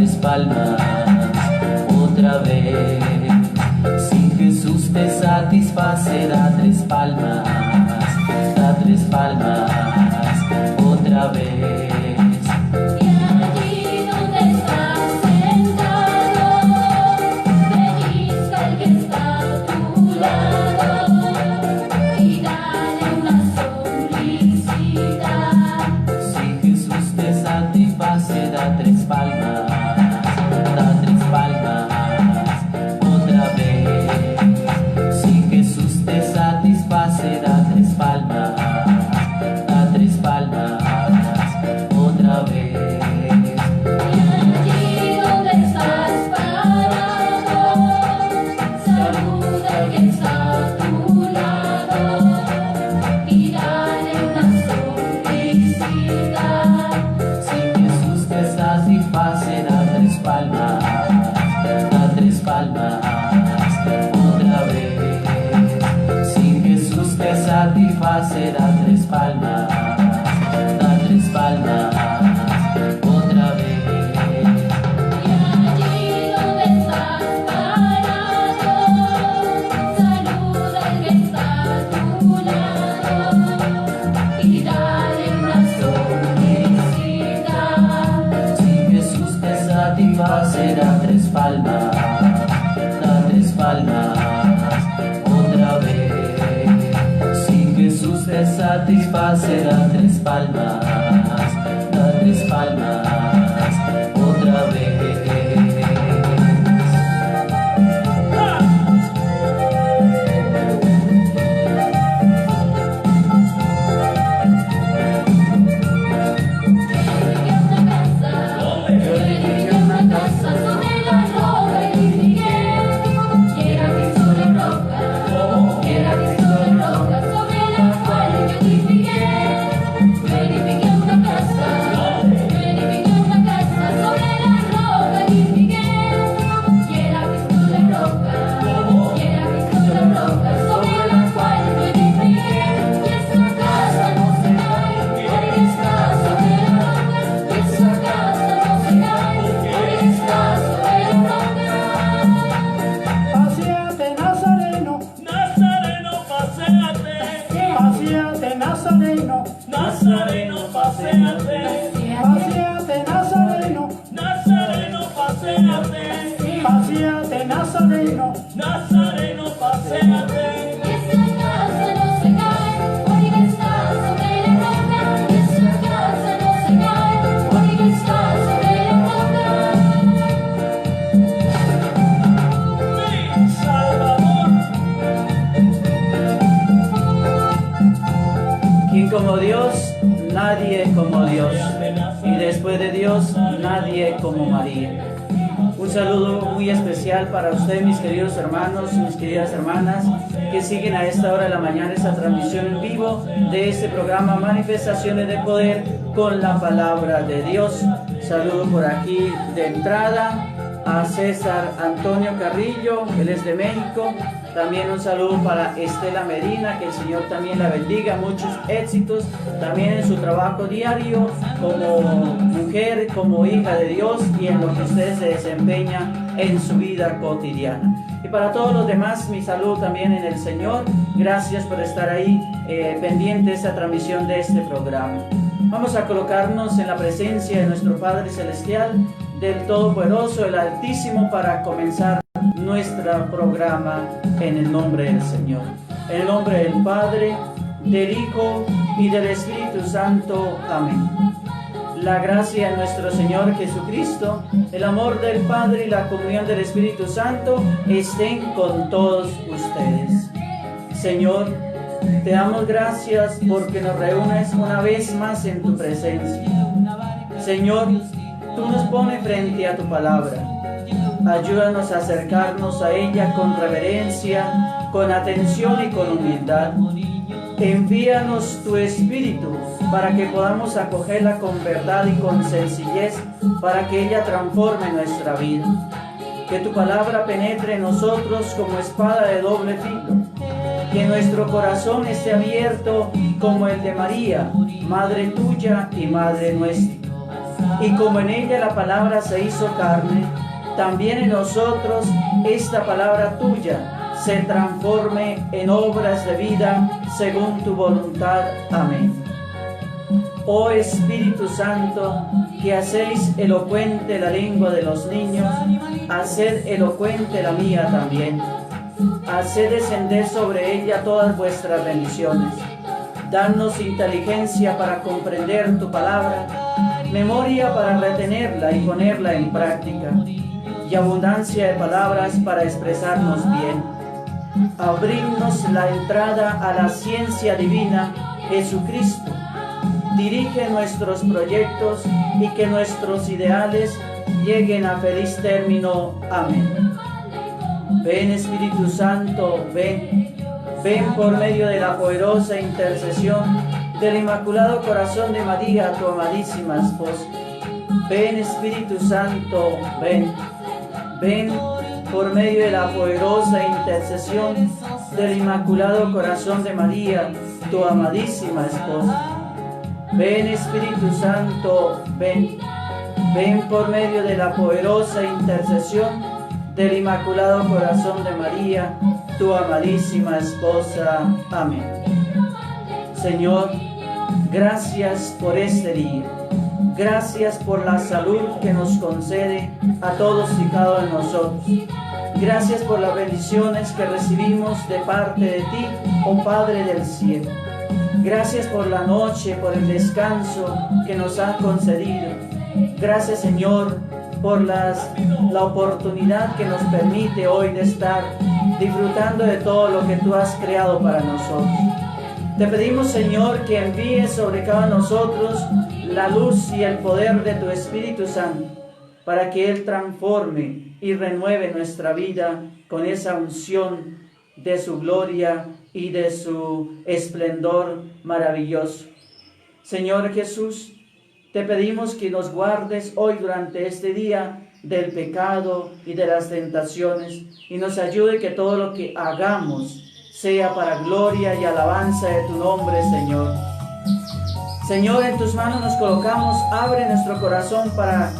tres palmas, otra vez. Si Jesús te satisface, da tres palmas, otra vez. Satisface, da tres palmas, otra vez. Como Dios, nadie como Dios, y después de Dios, nadie como María. Un saludo muy especial para ustedes, mis queridos hermanos, mis queridas hermanas, que siguen a esta hora de la mañana esta transmisión en vivo de este programa Manifestaciones de Poder con la Palabra de Dios. Saludo por aquí de entrada a César Antonio Carrillo, él es de México. También un saludo para Estela Medina, que el Señor también la bendiga, muchos éxitos también en su trabajo diario como mujer, como hija de Dios y en lo que usted se desempeña en su vida cotidiana. Y para todos los demás, mi saludo también en el Señor. Gracias por estar ahí pendiente de esta transmisión de este programa. Vamos a colocarnos en la presencia de nuestro Padre Celestial, del Todopoderoso, el Altísimo, para comenzar nuestro programa en el nombre del Señor. En el nombre del Padre, del Hijo y del Espíritu Santo. Amén. La gracia de nuestro Señor Jesucristo, el amor del Padre y la comunión del Espíritu Santo estén con todos ustedes. Señor, te damos gracias porque nos reúnes una vez más en tu presencia. Señor, tú nos pones frente a tu palabra. Ayúdanos a acercarnos a ella con reverencia, con atención y con humildad. Envíanos tu Espíritu para que podamos acogerla con verdad y con sencillez, para que ella transforme nuestra vida. Que tu palabra penetre en nosotros como espada de doble filo. Que nuestro corazón esté abierto como el de María, Madre tuya y Madre nuestra. Y como en ella la palabra se hizo carne, también en nosotros esta palabra tuya se transforme en obras de vida según tu voluntad. Amén. Oh Espíritu Santo, que hacéis elocuente la lengua de los niños, haced elocuente la mía también. Haced descender sobre ella todas vuestras bendiciones. Danos inteligencia para comprender tu palabra, memoria para retenerla y ponerla en práctica, y abundancia de palabras para expresarnos bien. Abridnos la entrada a la ciencia divina, Jesucristo. Dirige nuestros proyectos y que nuestros ideales lleguen a feliz término. Amén. Ven Espíritu Santo, ven. Ven por medio de la poderosa intercesión del Inmaculado Corazón de María, tu amadísima esposa. Ven Espíritu Santo, ven. Ven por medio de la poderosa intercesión del Inmaculado Corazón de María, tu amadísima esposa. Ven Espíritu Santo, ven. Ven por medio de la poderosa intercesión del Inmaculado Corazón de María, tu amadísima esposa. Amén. Señor, gracias por este día. Gracias por la salud que nos concede a todos y cada uno de nosotros. Gracias por las bendiciones que recibimos de parte de ti, oh Padre del cielo. Gracias por la noche, por el descanso que nos has concedido. Gracias, Señor, por la oportunidad que nos permite hoy de estar disfrutando de todo lo que tú has creado para nosotros. Te pedimos, Señor, que envíes sobre cada uno de nosotros la luz y el poder de tu Espíritu Santo, para que Él transforme y renueve nuestra vida con esa unción de su gloria y de su esplendor maravilloso. Señor Jesús, te pedimos que nos guardes hoy durante este día del pecado y de las tentaciones, y nos ayude que todo lo que hagamos sea para gloria y alabanza de tu nombre, Señor. Señor, en tus manos nos colocamos. Abre nuestro corazón para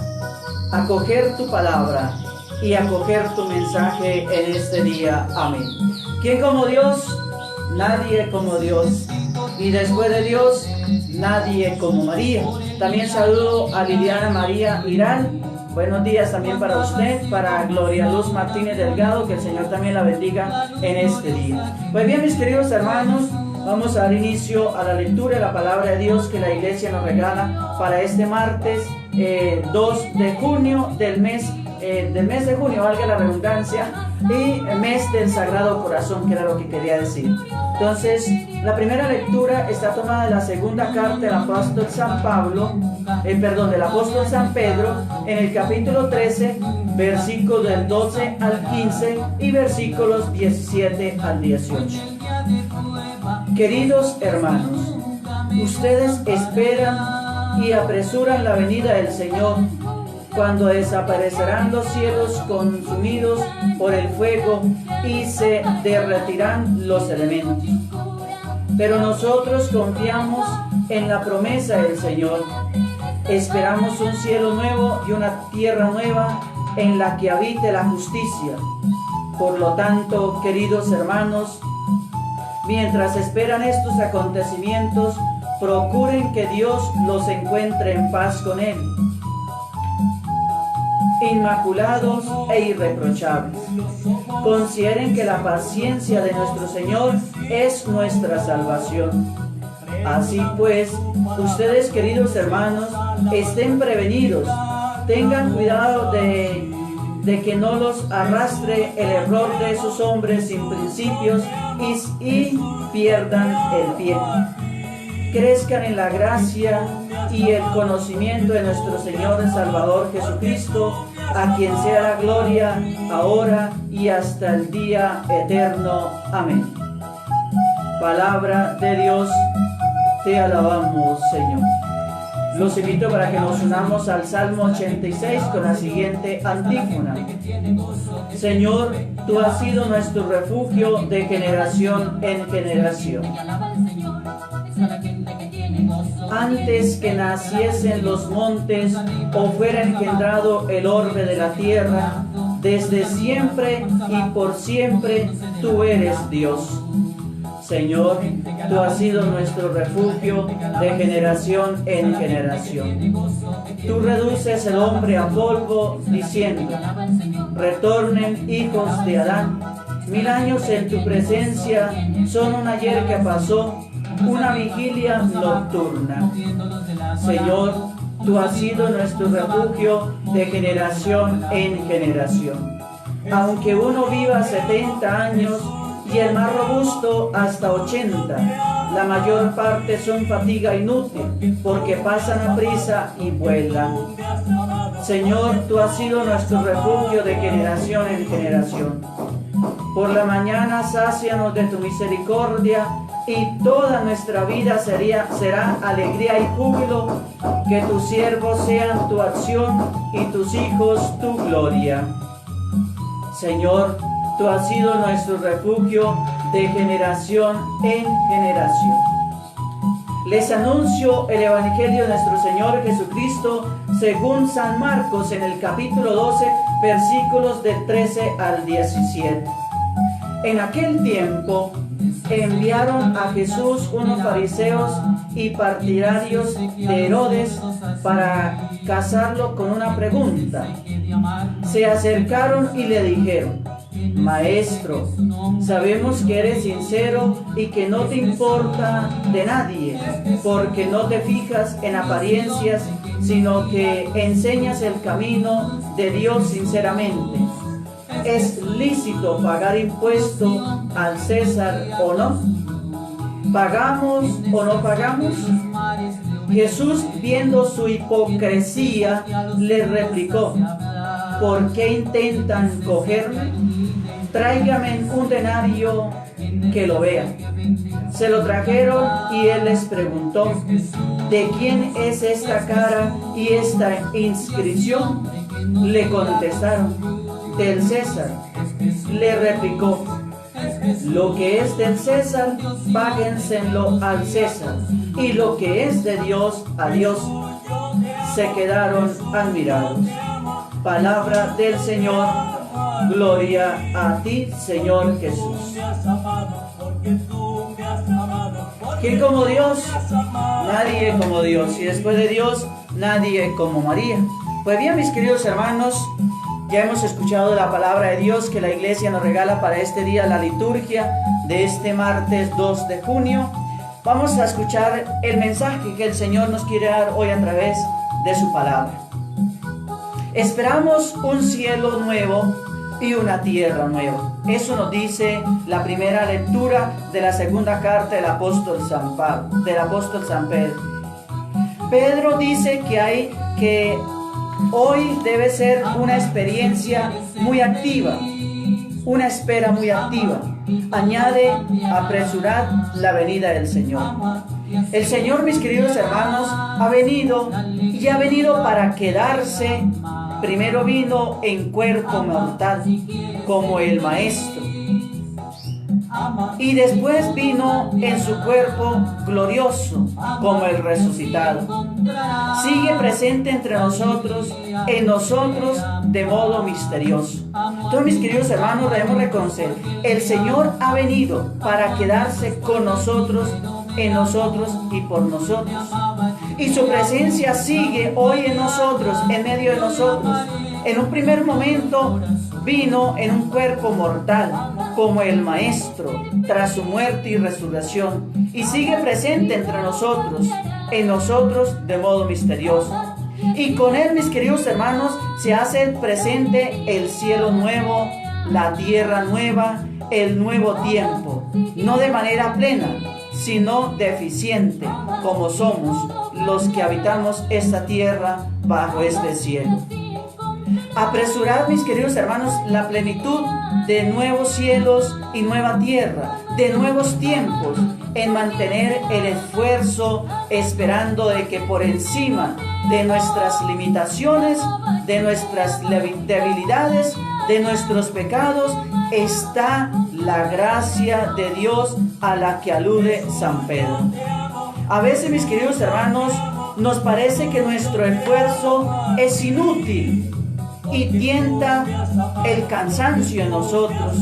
acoger tu palabra y acoger tu mensaje en este día. Amén. ¿Quién como Dios? Nadie como Dios. Y después de Dios, nadie como María. También saludo a Liliana María Irán. Buenos días también para usted, para Gloria Luz Martínez Delgado, que el Señor también la bendiga en este día. Pues bien, mis queridos hermanos, vamos a dar inicio a la lectura de la palabra de Dios que la iglesia nos regala para este martes 2 de junio del mes de junio, valga la redundancia, y el mes del Sagrado Corazón, que era lo que quería decir. Entonces, la primera lectura está tomada de la segunda carta del apóstol San del apóstol San Pedro, en el capítulo 13, versículos del 12 al 15 y versículos 17 al 18. Queridos hermanos, ustedes esperan y apresuran la venida del Señor, cuando desaparecerán los cielos consumidos por el fuego y se derretirán los elementos. Pero nosotros confiamos en la promesa del Señor. Esperamos un cielo nuevo y una tierra nueva en la que habite la justicia. Por lo tanto, queridos hermanos, mientras esperan estos acontecimientos, procuren que Dios los encuentre en paz con Él, inmaculados e irreprochables. Consideren que la paciencia de nuestro Señor es nuestra salvación. Así pues, ustedes, queridos hermanos, estén prevenidos, tengan cuidado de que no los arrastre el error de esos hombres sin principios y pierdan el pie. Crezcan en la gracia y el conocimiento de nuestro Señor y Salvador Jesucristo, a quien sea la gloria, ahora y hasta el día eterno. Amén. Palabra de Dios, te alabamos, Señor. Los invito para que nos unamos al Salmo 86 con la siguiente antífona. Señor, tú has sido nuestro refugio de generación en generación. antes que naciesen los montes o fuera engendrado el orbe de la tierra, desde siempre y por siempre tú eres Dios. Señor, tú has sido nuestro refugio de generación en generación. Tú reduces el hombre a polvo, diciendo: retornen hijos de Adán. 1000 años en tu presencia son un ayer que pasó, una vigilia nocturna. Señor, tú has sido nuestro refugio de generación en generación. Aunque uno viva 70 años y el más robusto hasta 80, la mayor parte son fatiga inútil, porque pasan a prisa y vuelan. Señor, tú has sido nuestro refugio de generación en generación. Por la mañana sácianos de tu misericordia, y toda nuestra vida será alegría y júbilo. Que tus siervos sean tu acción y tus hijos tu gloria. Señor, tú has sido nuestro refugio de generación en generación. Les anuncio el Evangelio de nuestro Señor Jesucristo según San Marcos en el capítulo 12, versículos del 13 al 17. En aquel tiempo enviaron a Jesús unos fariseos y partidarios de Herodes para casarlo con una pregunta. Se acercaron y le dijeron: Maestro, sabemos que eres sincero y que no te importa de nadie, porque no te fijas en apariencias, sino que enseñas el camino de Dios sinceramente. ¿Es lícito pagar impuesto al César o no? ¿Pagamos o no pagamos? Jesús, viendo su hipocresía, le replicó: ¿por qué intentan cogerme? Tráigame un denario que lo vea. Se lo trajeron y él les preguntó: ¿de quién es esta cara y esta inscripción? Le contestaron: del César. Le replicó: lo que es del César, páguenselo al César, y lo que es de Dios, a Dios. Se quedaron admirados. Palabra del Señor. Gloria a ti, Señor Jesús. ¿Quién como Dios? Nadie como Dios. Y después de Dios, nadie como María. Pues bien, mis queridos hermanos, ya hemos escuchado la palabra de Dios que la iglesia nos regala para este día, la liturgia de este martes 2 de junio. Vamos a escuchar el mensaje que el Señor nos quiere dar hoy a través de su palabra. Esperamos un cielo nuevo y una tierra nueva. Eso nos dice la primera lectura de la segunda carta del apóstol San Pedro. Pedro dice que hoy debe ser una experiencia muy activa, una espera muy activa. Añade: apresurad la venida del Señor. El Señor, mis queridos hermanos, ha venido para quedarse. Primero vino en cuerpo mortal, como el Maestro, y después vino en su cuerpo glorioso, como el resucitado. Sigue presente entre nosotros, en nosotros, de modo misterioso. Entonces, mis queridos hermanos, debemos reconocer: el Señor ha venido para quedarse con nosotros, en nosotros y por nosotros. Y su presencia sigue hoy en nosotros, en medio de nosotros. En un primer momento vino en un cuerpo mortal, como el Maestro, tras su muerte y resurrección, y sigue presente entre nosotros, en nosotros de modo misterioso. Y con él, mis queridos hermanos, se hace presente el cielo nuevo, la tierra nueva, el nuevo tiempo, no de manera plena, sino deficiente, como somos los que habitamos esta tierra bajo este cielo. Apresurad, mis queridos hermanos, la plenitud de nuevos cielos y nueva tierra, de nuevos tiempos, en mantener el esfuerzo, esperando de que por encima de nuestras limitaciones, de nuestras debilidades, de nuestros pecados, está la gracia de Dios a la que alude San Pedro. A veces, mis queridos hermanos, nos parece que nuestro esfuerzo es inútil y tienta el cansancio en nosotros,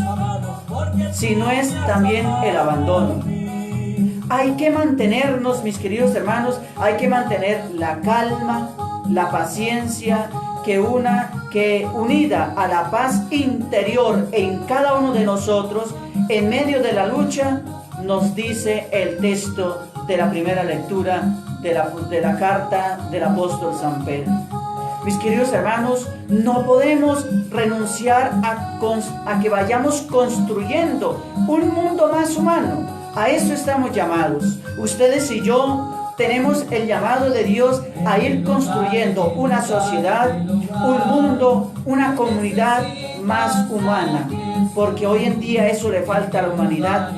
si no es también el abandono. Hay que mantenernos, mis queridos hermanos, hay que mantener la calma, la paciencia, que unida a la paz interior en cada uno de nosotros, en medio de la lucha, nos dice el texto de la primera lectura de la carta del apóstol San Pedro. Mis queridos hermanos, no podemos renunciar a que vayamos construyendo un mundo más humano. A eso estamos llamados. Ustedes y yo tenemos el llamado de Dios a ir construyendo una sociedad, un mundo, una comunidad más humana. Porque hoy en día eso le falta a la humanidad,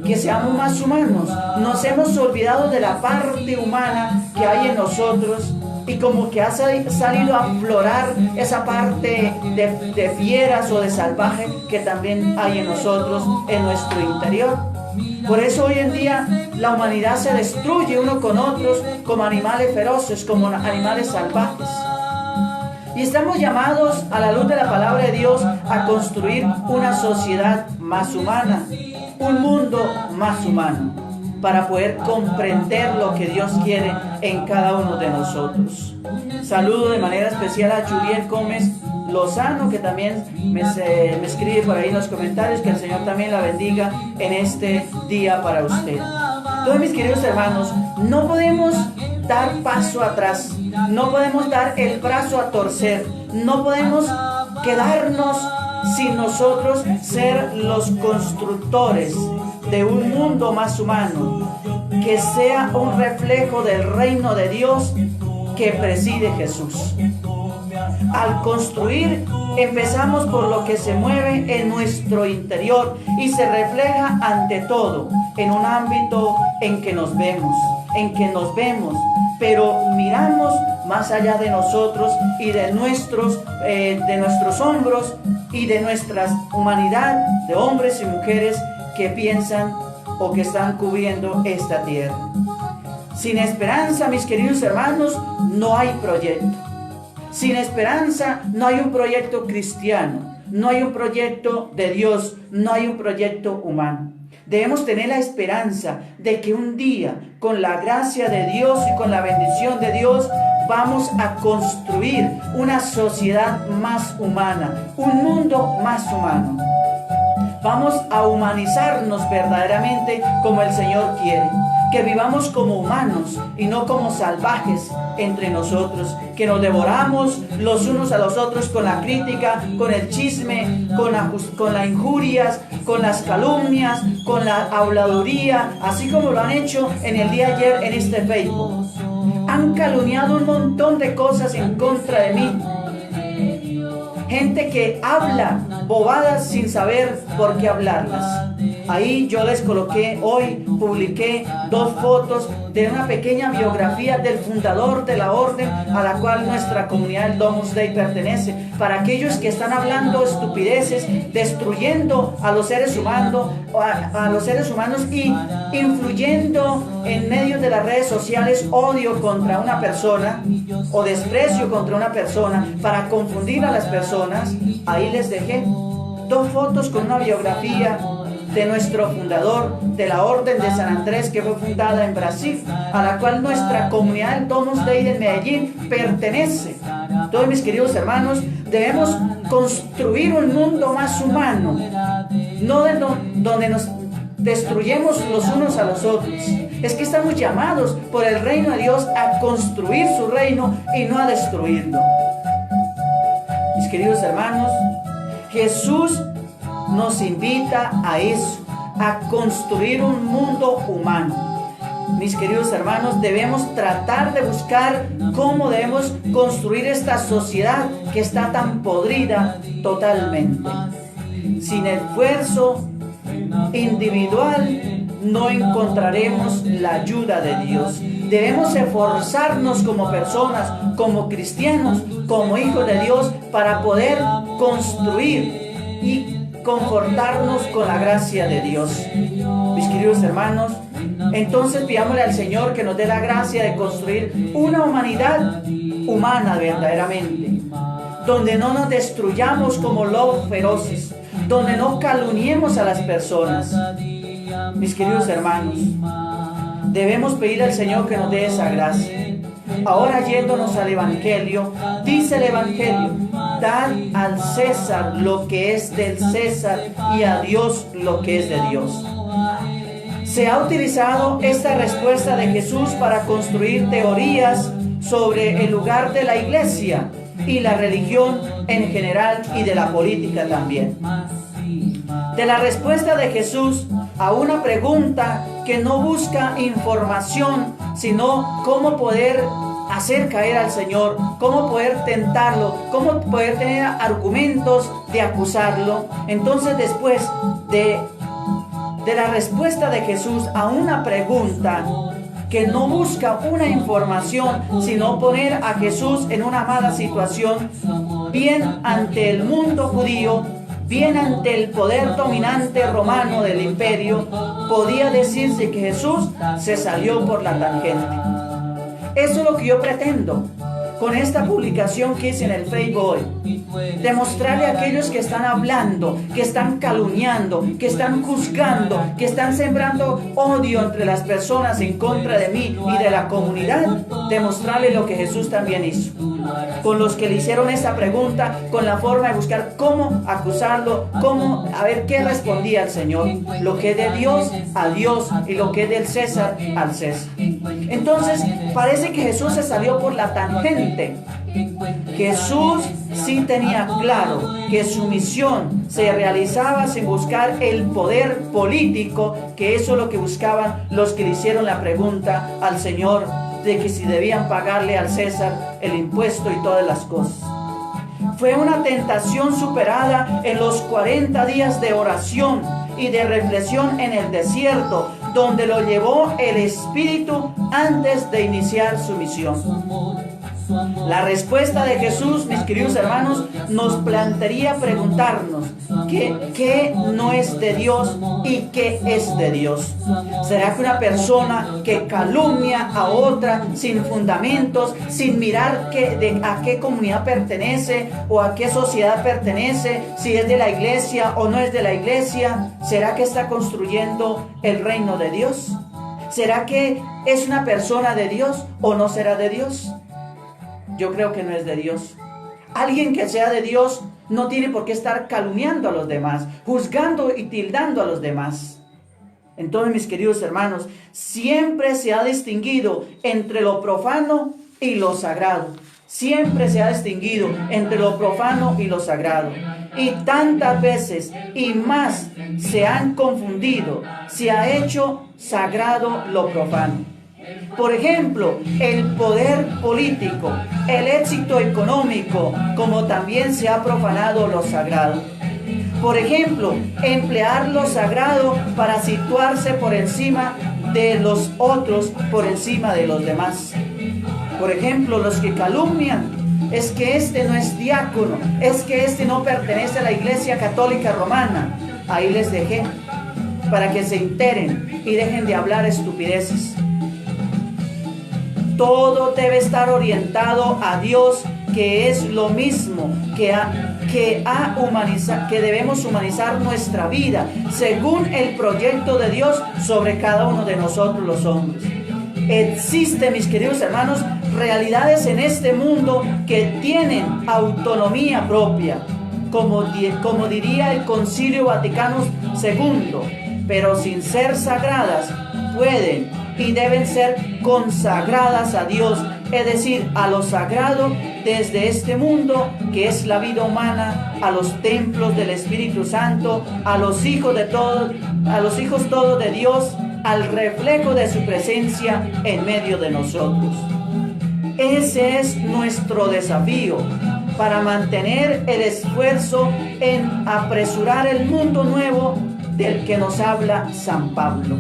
que seamos más humanos. Nos hemos olvidado de la parte humana que hay en nosotros y como que ha salido a aflorar esa parte de fieras o de salvaje que también hay en nosotros, en nuestro interior. Por eso hoy en día la humanidad se destruye uno con otros como animales feroces, como animales salvajes. Y estamos llamados a la luz de la palabra de Dios a construir una sociedad más humana, un mundo más humano, para poder comprender lo que Dios quiere en cada uno de nosotros. Saludo de manera especial a Juliet Gómez Lozano, que también me escribe por ahí en los comentarios. Que el Señor también la bendiga en este día para usted. Entonces, mis queridos hermanos, no podemos dar paso atrás, no podemos dar el brazo a torcer, no podemos quedarnos sin nosotros ser los constructores de un mundo más humano, que sea un reflejo del reino de Dios que preside Jesús. Al construir, empezamos por lo que se mueve en nuestro interior y se refleja ante todo en un ámbito en que nos vemos, pero miramos más allá de nosotros y de nuestros hombros y de nuestra humanidad, de hombres y mujeres que piensan o que están cubriendo esta tierra. Sin esperanza, mis queridos hermanos, no hay proyecto. Sin esperanza no hay un proyecto cristiano, no hay un proyecto de Dios, no hay un proyecto humano. Debemos tener la esperanza de que un día, con la gracia de Dios y con la bendición de Dios, vamos a construir una sociedad más humana, un mundo más humano. Vamos a humanizarnos verdaderamente como el Señor quiere. Que vivamos como humanos y no como salvajes entre nosotros, que nos devoramos los unos a los otros con la crítica, con el chisme, con las injurias, con las calumnias, con la habladuría, así como lo han hecho en el día de ayer en este Facebook. Han calumniado un montón de cosas en contra de mí. Gente que habla bobadas sin saber por qué hablarlas. Ahí yo les coloqué, hoy publiqué 2 fotos de una pequeña biografía del fundador de la orden a la cual nuestra comunidad del Domus Dei pertenece. Para aquellos que están hablando estupideces, destruyendo a los seres humanos, y influyendo en medio de las redes sociales odio contra una persona o desprecio contra una persona para confundir a las personas. Ahí les dejé 2 fotos con una biografía de nuestro fundador de la Orden de San Andrés, que fue fundada en Brasil, a la cual nuestra comunidad del Domus Dei de Medellín pertenece. Entonces, mis queridos hermanos, debemos construir un mundo más humano, no donde nos destruyemos los unos a los otros. Es que estamos llamados por el reino de Dios a construir su reino y no a destruirlo. Mis queridos hermanos, Jesús nos invita a eso, a construir un mundo humano. Mis queridos hermanos, debemos tratar de buscar cómo debemos construir esta sociedad que está tan podrida totalmente. Sin esfuerzo individual no encontraremos la ayuda de Dios. Debemos esforzarnos como personas, como cristianos, como hijos de Dios, para poder construir y confortarnos con la gracia de Dios. Mis queridos hermanos, Entonces pidámosle al Señor que nos dé la gracia de construir una humanidad humana verdaderamente, donde no nos destruyamos como lobos feroces, donde no calumniemos a las personas. Mis queridos hermanos, debemos pedir al Señor que nos dé esa gracia. Ahora yéndonos al Evangelio, dice el Evangelio: dad al César lo que es del César y a Dios lo que es de Dios. Se ha utilizado esta respuesta de Jesús para construir teorías sobre el lugar de la iglesia y la religión en general y de la política también. De la respuesta de Jesús a una pregunta que no busca información, sino cómo poder hacer caer al Señor, cómo poder tentarlo, cómo poder tener argumentos de acusarlo. Entonces, después de la respuesta de Jesús a una pregunta que no busca una información, sino poner a Jesús en una mala situación, bien ante el mundo judío, bien ante el poder dominante romano del imperio, podía decirse que Jesús se salió por la tangente. Eso es lo que yo pretendo con esta publicación que hice en el Facebook hoy. Demostrarle a aquellos que están hablando, que están calumniando, que están juzgando, que están sembrando odio entre las personas en contra de mí y de la comunidad, demostrarle lo que Jesús también hizo. Con los que le hicieron esa pregunta, con la forma de buscar cómo acusarlo, cómo, a ver qué respondía el Señor. Lo que es de Dios, a Dios, y lo que es del César, al César. Entonces, parece que Jesús se salió por la tangente. Jesús sí tenía claro que su misión se realizaba sin buscar el poder político, que eso es lo que buscaban los que le hicieron la pregunta al Señor de que si debían pagarle al César el impuesto y todas las cosas. Fue una tentación superada en los 40 días de oración y de reflexión en el desierto, donde lo llevó el Espíritu antes de iniciar su misión. La respuesta de Jesús, mis queridos hermanos, nos plantearía preguntarnos qué no es de Dios y qué es de Dios. ¿Será que una persona que calumnia a otra sin fundamentos, sin mirar a qué comunidad pertenece o a qué sociedad pertenece, si es de la iglesia o no es de la iglesia, será que está construyendo el reino de Dios? ¿Será que es una persona de Dios o no será de Dios? Yo creo que no es de Dios. Alguien que sea de Dios no tiene por qué estar calumniando a los demás, juzgando y tildando a los demás. Entonces, mis queridos hermanos, siempre se ha distinguido entre lo profano y lo sagrado. Siempre se ha distinguido entre lo profano y lo sagrado. Y tantas veces y más se han confundido, se ha hecho sagrado lo profano. Por ejemplo, el poder político, el éxito económico, como también se ha profanado lo sagrado. Por ejemplo, emplear lo sagrado para situarse por encima de los otros, por encima de los demás. Por ejemplo, los que calumnian, es que este no es diácono, es que este no pertenece a la Iglesia Católica Romana. Ahí les dejé, para que se enteren y dejen de hablar estupideces. Todo debe estar orientado a Dios, que es lo mismo, que debemos humanizar nuestra vida según el proyecto de Dios sobre cada uno de nosotros los hombres. Existen, mis queridos hermanos, realidades en este mundo que tienen autonomía propia, como diría el Concilio Vaticano II, pero sin ser sagradas, pueden y deben ser consagradas a Dios, es decir, a lo sagrado desde este mundo que es la vida humana, a los templos del Espíritu Santo, a los hijos todos de Dios, al reflejo de su presencia en medio de nosotros. Ese es nuestro desafío para mantener el esfuerzo en apresurar el mundo nuevo del que nos habla San Pedro.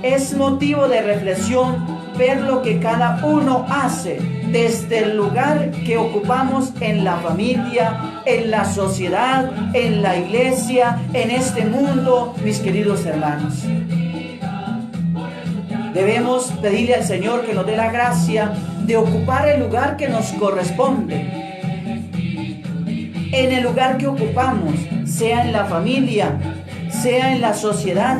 Es motivo de reflexión ver lo que cada uno hace desde el lugar que ocupamos en la familia, en la sociedad, en la iglesia, en este mundo, mis queridos hermanos. Debemos pedirle al Señor que nos dé la gracia de ocupar el lugar que nos corresponde. En el lugar que ocupamos, sea en la familia, sea en la sociedad,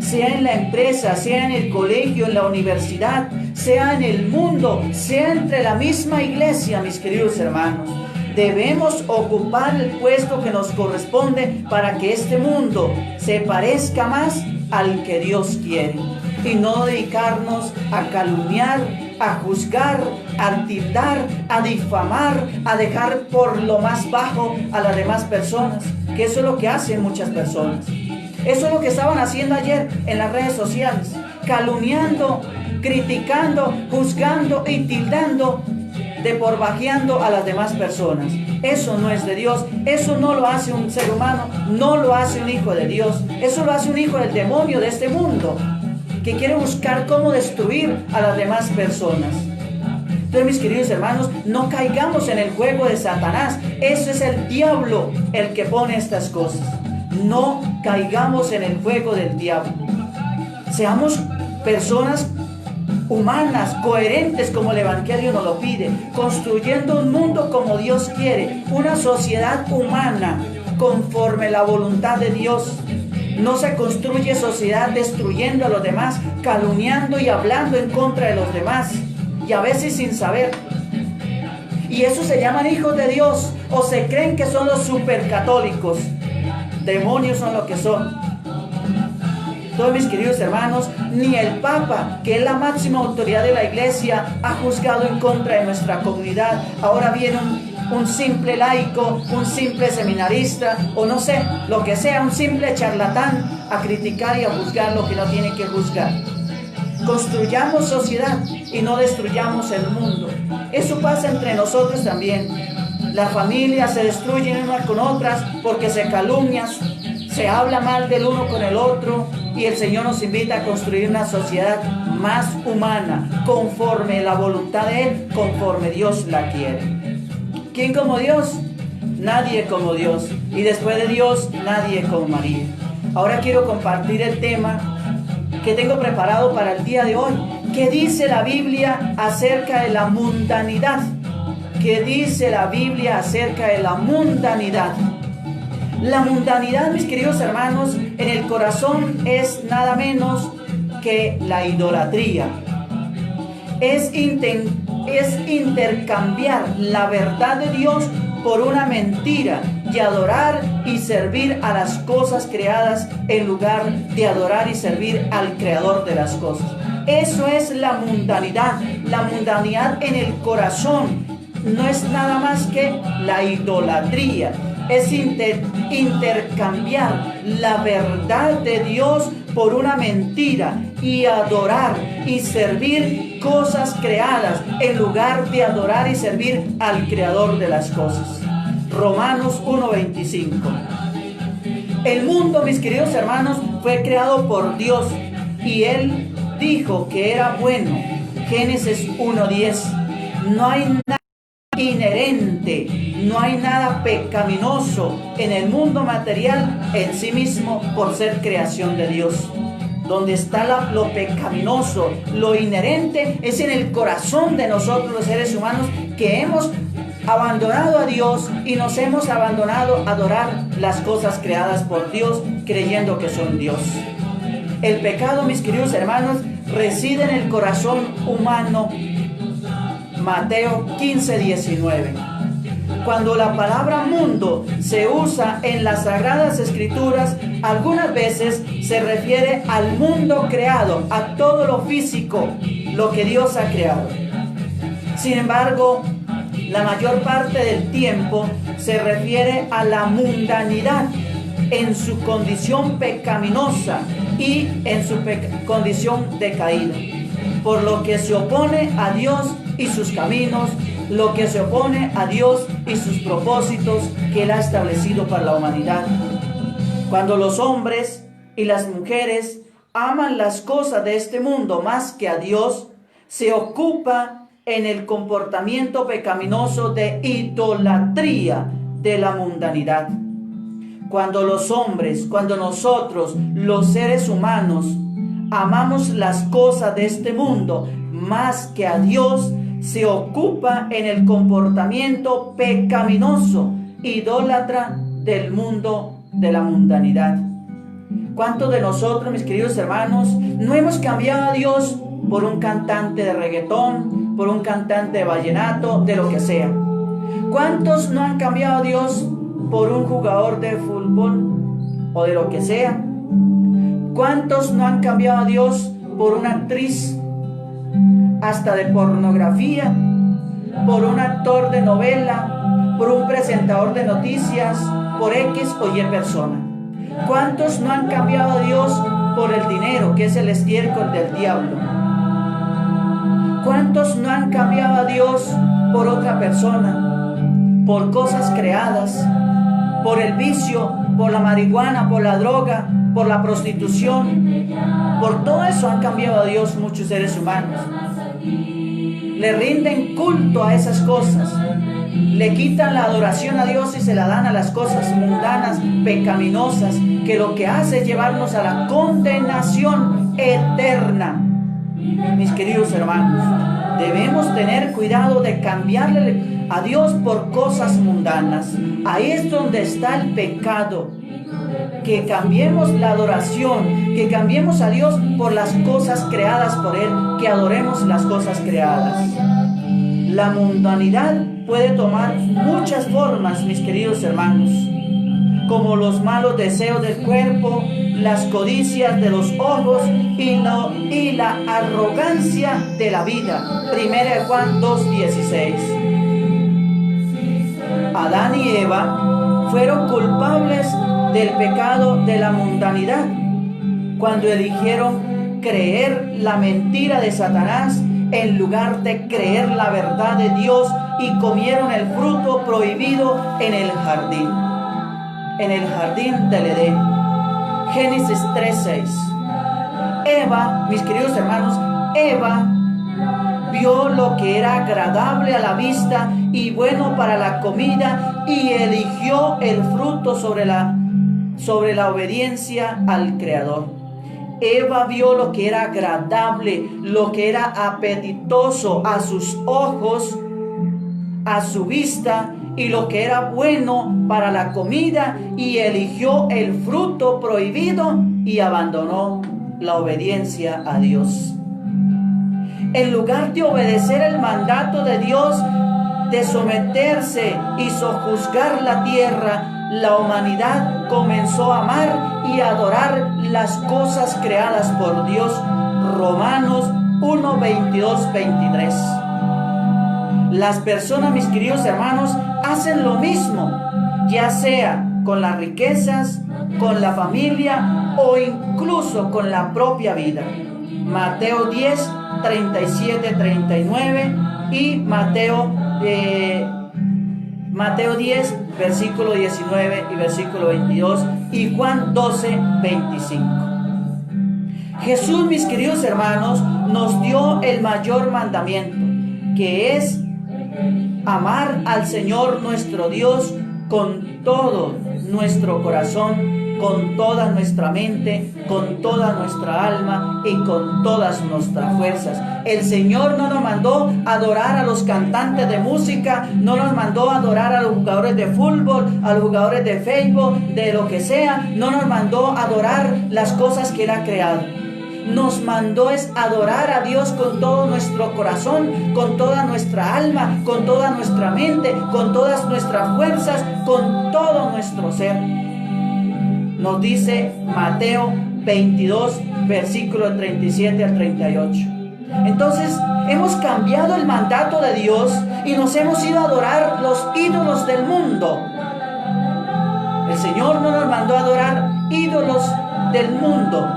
sea en la empresa, sea en el colegio, en la universidad, sea en el mundo, sea entre la misma iglesia, mis queridos hermanos. Debemos ocupar el puesto que nos corresponde para que este mundo se parezca más al que Dios quiere y no dedicarnos a calumniar, a juzgar, a tildar, a difamar, a dejar por lo más bajo a las demás personas, que eso es lo que hacen muchas personas. Eso es lo que estaban haciendo ayer en las redes sociales, calumniando, criticando, juzgando y tildando de por bajeando a las demás personas. Eso no es de Dios, eso no lo hace un ser humano, no lo hace un hijo de Dios, eso lo hace un hijo del demonio de este mundo, que quiere buscar cómo destruir a las demás personas. Entonces, mis queridos hermanos, no caigamos en el juego de Satanás. Ese es el diablo el que pone estas cosas. No caigamos en el juego del diablo. Seamos personas humanas, coherentes como el Evangelio nos lo pide, construyendo un mundo como Dios quiere, una sociedad humana conforme la voluntad de Dios. No se construye sociedad destruyendo a los demás, calumniando y hablando en contra de los demás, y a veces sin saber. Y esos se llaman hijos de Dios, o se creen que son los supercatólicos. Demonios son lo que son. Todos mis queridos hermanos, ni el Papa, que es la máxima autoridad de la iglesia, ha juzgado en contra de nuestra comunidad. Ahora viene un simple laico, un simple seminarista, o no sé, lo que sea, un simple charlatán, a criticar y a juzgar lo que no tiene que juzgar. Construyamos sociedad y no destruyamos el mundo. Eso pasa entre nosotros también. Las familias se destruyen unas con otras porque se calumnian, se habla mal del uno con el otro, y el Señor nos invita a construir una sociedad más humana, conforme la voluntad de Él, conforme Dios la quiere. ¿Quién como Dios? Nadie como Dios. Y después de Dios, nadie como María. Ahora quiero compartir el tema que tengo preparado para el día de hoy. ¿Qué dice la Biblia acerca de la mundanidad? ¿Qué dice la Biblia acerca de la mundanidad? La mundanidad, mis queridos hermanos, en el corazón es nada menos que la idolatría. Es intercambiar la verdad de Dios por una mentira y adorar y servir a las cosas creadas en lugar de adorar y servir al creador de las cosas. Eso es la mundanidad. La mundanidad en el corazón no es nada más que la idolatría. Es intercambiar la verdad de Dios por una mentira y adorar y servir cosas creadas en lugar de adorar y servir al creador de las cosas. Romanos 1:25. El mundo, mis queridos hermanos, fue creado por Dios y Él dijo que era bueno. Génesis 1:10. No hay nada inherente, no hay nada pecaminoso en el mundo material en sí mismo por ser creación de Dios. Donde está lo pecaminoso, lo inherente, es en el corazón de nosotros los seres humanos, que hemos abandonado a Dios y nos hemos abandonado a adorar las cosas creadas por Dios, creyendo que son Dios. El pecado, mis queridos hermanos, reside en el corazón humano. Mateo 15:19. Cuando la palabra mundo se usa en las Sagradas Escrituras, algunas veces se refiere al mundo creado, a todo lo físico, lo que Dios ha creado. Sin embargo, la mayor parte del tiempo se refiere a la mundanidad en su condición pecaminosa y en su condición decaída, por lo que se opone a Dios y sus caminos, lo que se opone a Dios y sus propósitos que Él ha establecido para la humanidad. Cuando los hombres y las mujeres aman las cosas de este mundo más que a Dios, se ocupa en el comportamiento pecaminoso de idolatría de la mundanidad. Cuando los hombres, cuando nosotros, los seres humanos, amamos las cosas de este mundo más que a Dios, se ocupa en el comportamiento pecaminoso, idólatra del mundo de la mundanidad. ¿Cuántos de nosotros, mis queridos hermanos, no hemos cambiado a Dios por un cantante de reggaetón, por un cantante de vallenato, de lo que sea? ¿Cuántos no han cambiado a Dios por un jugador de fútbol o de lo que sea? ¿Cuántos no han cambiado a Dios por una actriz hasta de pornografía, por un actor de novela, por un presentador de noticias, por X o Y persona? ¿Cuántos no han cambiado a Dios por el dinero, que es el estiércol del diablo? ¿Cuántos no han cambiado a Dios por otra persona, por cosas creadas, por el vicio, por la marihuana, por la droga, por la prostitución? Por todo eso han cambiado a Dios muchos seres humanos. Le rinden culto a esas cosas, le quitan la adoración a Dios y se la dan a las cosas mundanas, pecaminosas, que lo que hace es llevarnos a la condenación eterna. Mis queridos hermanos, debemos tener cuidado de cambiarle a Dios por cosas mundanas. Ahí es donde está el pecado. Que cambiemos la adoración, que cambiemos a Dios por las cosas creadas por Él, que adoremos las cosas creadas. La mundanidad puede tomar muchas formas, mis queridos hermanos, como los malos deseos del cuerpo, las codicias de los ojos y la arrogancia de la vida. 1 Juan 2:16. Adán y Eva fueron culpables del pecado de la mundanidad cuando eligieron creer la mentira de Satanás en lugar de creer la verdad de Dios y comieron el fruto prohibido en el jardín del Edén. Génesis 3:6. Eva, mis queridos hermanos, Eva vio lo que era agradable a la vista y bueno para la comida y eligió el fruto sobre la obediencia al Creador. Eva vio lo que era agradable, lo que era apetitoso a sus ojos, a su vista, y lo que era bueno para la comida, y eligió el fruto prohibido y abandonó la obediencia a Dios. En lugar de obedecer el mandato de Dios de someterse y sojuzgar la tierra, la humanidad comenzó a amar y adorar las cosas creadas por Dios. Romanos 1, 22, 23. Las personas, mis queridos hermanos, hacen lo mismo, ya sea con las riquezas, con la familia o incluso con la propia vida. Mateo 10, 37, 39 y Mateo 10, versículo 19 y versículo 22 y Juan 12, 25. Jesús, mis queridos hermanos, nos dio el mayor mandamiento, que es amar al Señor nuestro Dios con todo nuestro corazón, con toda nuestra mente, con toda nuestra alma y con todas nuestras fuerzas. El Señor no nos mandó a adorar a los cantantes de música, no nos mandó a adorar a los jugadores de fútbol, a los jugadores de Facebook, de lo que sea, no nos mandó a adorar las cosas que Él ha creado. Nos mandó es adorar a Dios con todo nuestro corazón, con toda nuestra alma, con toda nuestra mente, con todas nuestras fuerzas, con todo nuestro ser. Nos dice Mateo 22, versículo 37 al 38. Entonces, hemos cambiado el mandato de Dios y nos hemos ido a adorar los ídolos del mundo. El Señor no nos mandó a adorar ídolos del mundo.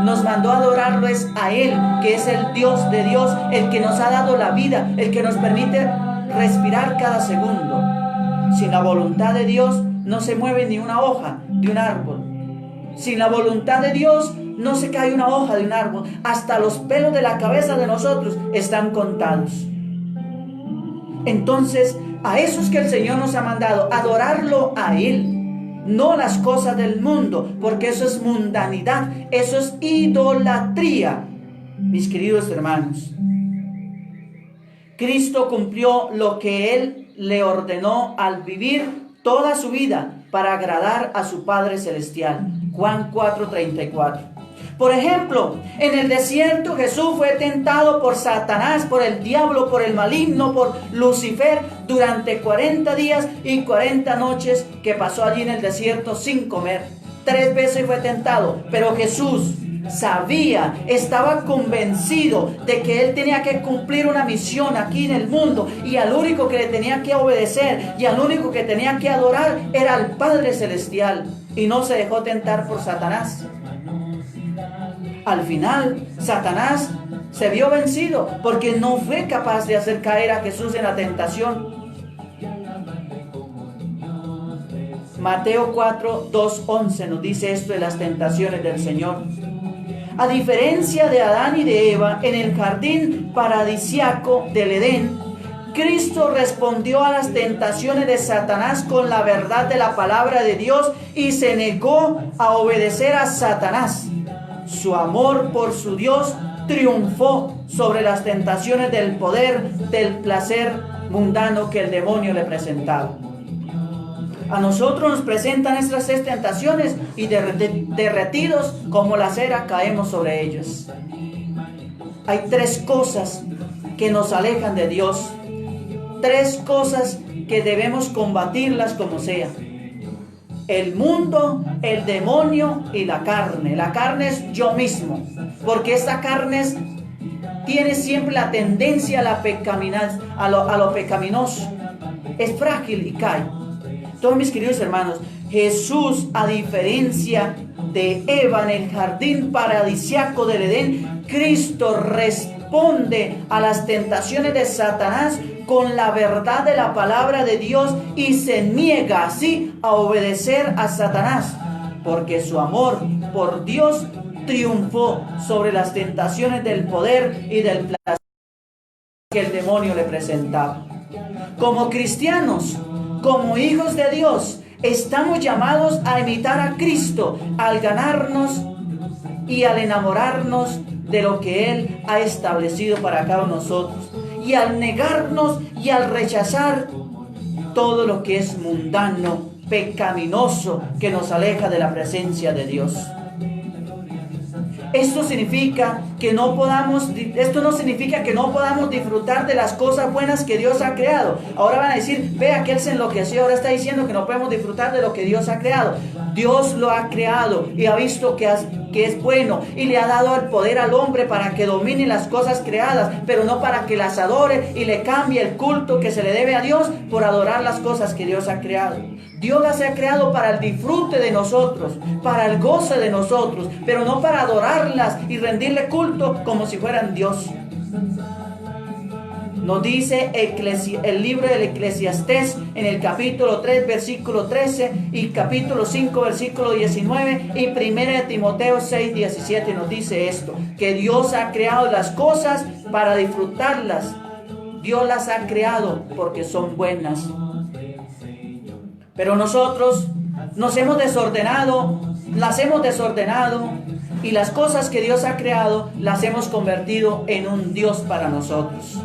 Nos mandó a adorarlo es a Él, que es el Dios de Dios, el que nos ha dado la vida, el que nos permite respirar cada segundo. Sin la voluntad de Dios no se mueve ni una hoja de un árbol. Sin la voluntad de Dios no se cae una hoja de un árbol. Hasta los pelos de la cabeza de nosotros están contados. Entonces, a eso es que el Señor nos ha mandado, adorarlo a Él, no las cosas del mundo, porque eso es mundanidad, eso es idolatría. Mis queridos hermanos, Cristo cumplió lo que Él le ordenó al vivir toda su vida para agradar a su Padre Celestial. Juan 4:34. Por ejemplo, en el desierto Jesús fue tentado por Satanás, por el diablo, por el maligno, por Lucifer durante 40 días y 40 noches que pasó allí en el desierto sin comer. 3 veces fue tentado, pero Jesús sabía, estaba convencido de que Él tenía que cumplir una misión aquí en el mundo, y al único que le tenía que obedecer y al único que tenía que adorar era al Padre Celestial, y no se dejó tentar por Satanás. Al final, Satanás se vio vencido porque no fue capaz de hacer caer a Jesús en la tentación. Mateo 4:2-11 nos dice esto de las tentaciones del Señor. A diferencia de Adán y de Eva en el jardín paradisíaco del Edén, Cristo respondió a las tentaciones de Satanás con la verdad de la palabra de Dios y se negó a obedecer a Satanás. Su amor por su Dios triunfó sobre las tentaciones del poder, del placer mundano que el demonio le presentaba. A nosotros nos presentan estas 6 tentaciones y derretidos como la cera caemos sobre ellas. Hay 3 cosas que nos alejan de Dios, 3 cosas que debemos combatirlas como sea: el mundo, el demonio y la carne. La carne es yo mismo, porque esta carne tiene siempre la tendencia a lo pecaminoso, es frágil y cae. Todos mis queridos hermanos, Jesús, a diferencia de Eva en el jardín paradisíaco del Edén, Cristo responde a las tentaciones de Satanás con la verdad de la palabra de Dios y se niega así a obedecer a Satanás, porque su amor por Dios triunfó sobre las tentaciones del poder y del placer que el demonio le presentaba. Como cristianos, como hijos de Dios, estamos llamados a imitar a Cristo, al ganarnos y al enamorarnos de lo que Él ha establecido para cada uno de nosotros, y al negarnos y al rechazar todo lo que es mundano, pecaminoso, que nos aleja de la presencia de Dios. Esto no significa que no podamos disfrutar de las cosas buenas que Dios ha creado. Ahora van a decir, vea que Él se enloqueció, ahora está diciendo que no podemos disfrutar de lo que Dios ha creado. Dios lo ha creado y ha visto que es bueno, y le ha dado el poder al hombre para que domine las cosas creadas, pero no para que las adore y le cambie el culto que se le debe a Dios por adorar las cosas que Dios ha creado. Dios las ha creado para el disfrute de nosotros, para el goce de nosotros, pero no para adorarlas y rendirle culto como si fueran Dios. Nos dice el libro del Eclesiastés en el capítulo 3, versículo 13, y capítulo 5, versículo 19, y 1 de Timoteo 6, 17 nos dice esto, que Dios ha creado las cosas para disfrutarlas. Dios las ha creado porque son buenas. Pero nosotros las hemos desordenado, y las cosas que Dios ha creado las hemos convertido en un Dios para nosotros.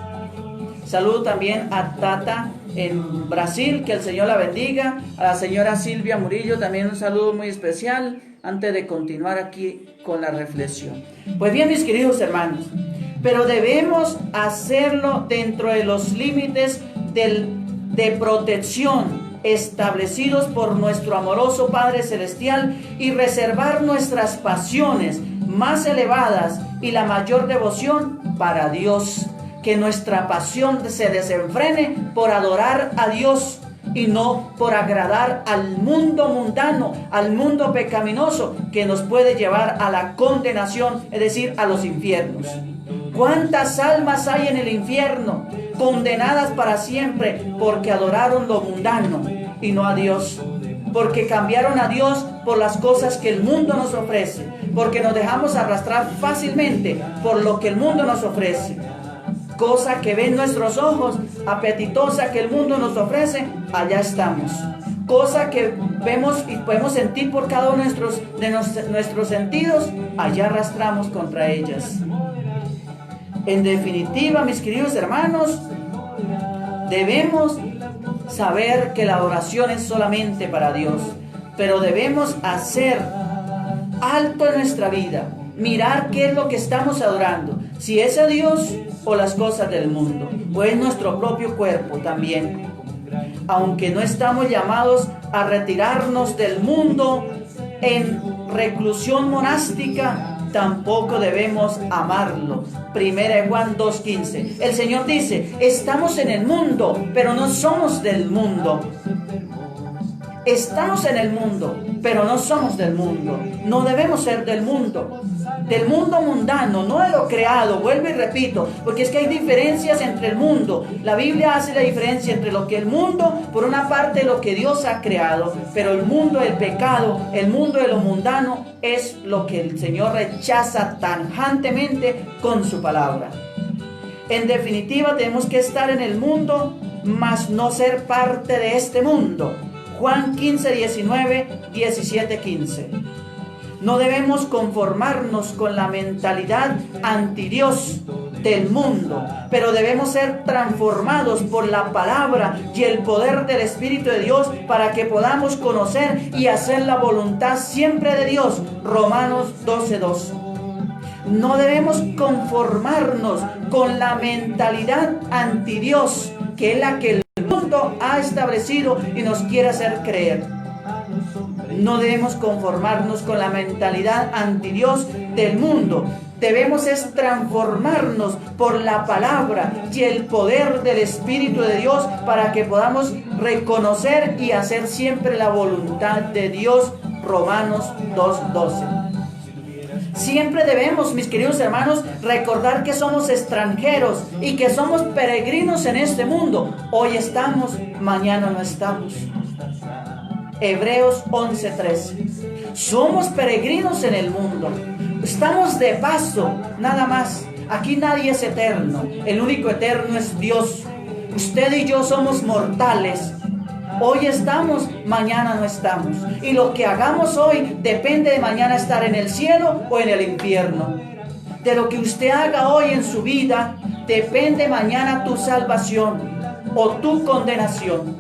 Saludo también a Tata en Brasil, que el Señor la bendiga. A la señora Silvia Murillo también un saludo muy especial antes de continuar aquí con la reflexión. Pues bien, mis queridos hermanos, pero debemos hacerlo dentro de los límites de protección establecidos por nuestro amoroso Padre Celestial, y reservar nuestras pasiones más elevadas y la mayor devoción para Dios. Que nuestra pasión se desenfrene por adorar a Dios y no por agradar al mundo mundano, al mundo pecaminoso que nos puede llevar a la condenación, es decir, a los infiernos. ¿Cuántas almas hay en el infierno condenadas para siempre porque adoraron lo mundano y no a Dios? Porque cambiaron a Dios por las cosas que el mundo nos ofrece, porque nos dejamos arrastrar fácilmente por lo que el mundo nos ofrece. cosa que ven nuestros ojos, apetitosa que el mundo nos ofrece, allá estamos. Cosa que vemos y podemos sentir por cada uno de nuestros sentidos, allá arrastramos contra ellas. En definitiva, mis queridos hermanos, debemos saber que la oración es solamente para Dios, pero debemos hacer alto en nuestra vida, mirar qué es lo que estamos adorando, si es a Dios o las cosas del mundo, o es nuestro propio cuerpo también. Aunque no estamos llamados a retirarnos del mundo en reclusión monástica, tampoco debemos amarlo. 1 Juan 2:15. El Señor dice, estamos en el mundo, pero no somos del mundo. Estamos en el mundo, pero no somos del mundo. No debemos ser del mundo mundano, no de lo creado. Vuelvo y repito, porque es que hay diferencias entre el mundo. La Biblia hace la diferencia entre lo que el mundo, por una parte, lo que Dios ha creado, pero el mundo del pecado, el mundo de lo mundano, es lo que el Señor rechaza tajantemente con su palabra. En definitiva, tenemos que estar en el mundo, mas no ser parte de este mundo. Juan 15:19, 17:15. No debemos conformarnos con la mentalidad anti-Dios del mundo, pero debemos ser transformados por la palabra y el poder del Espíritu de Dios para que podamos conocer y hacer la voluntad siempre de Dios. Romanos 12:2. No debemos conformarnos con la mentalidad anti-Dios, que es la que el mundo ha establecido y nos quiere hacer creer. No debemos conformarnos con la mentalidad anti-Dios del mundo. Debemos transformarnos por la palabra y el poder del Espíritu de Dios para que podamos reconocer y hacer siempre la voluntad de Dios. Romanos 2:12. Siempre debemos, mis queridos hermanos, recordar que somos extranjeros y que somos peregrinos en este mundo. Hoy estamos, mañana no estamos. Hebreos 11:13. Somos peregrinos en el mundo. Estamos de paso, nada más. Aquí nadie es eterno. El único eterno es Dios. Usted y yo somos mortales. Hoy estamos, mañana no estamos. Y lo que hagamos hoy depende de mañana estar en el cielo o en el infierno. De lo que usted haga hoy en su vida, depende mañana tu salvación o tu condenación.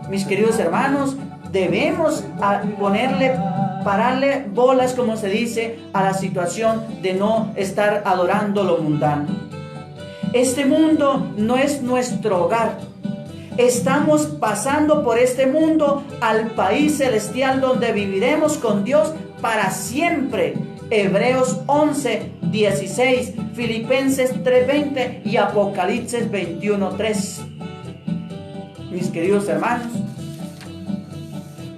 Mis queridos hermanos, debemos pararle bolas, como se dice, a la situación de no estar adorando lo mundano. Este mundo no es nuestro hogar. Estamos pasando por este mundo al país celestial donde viviremos con Dios para siempre. Hebreos 11:16, Filipenses 3:20 y Apocalipsis 21:3. Mis queridos hermanos,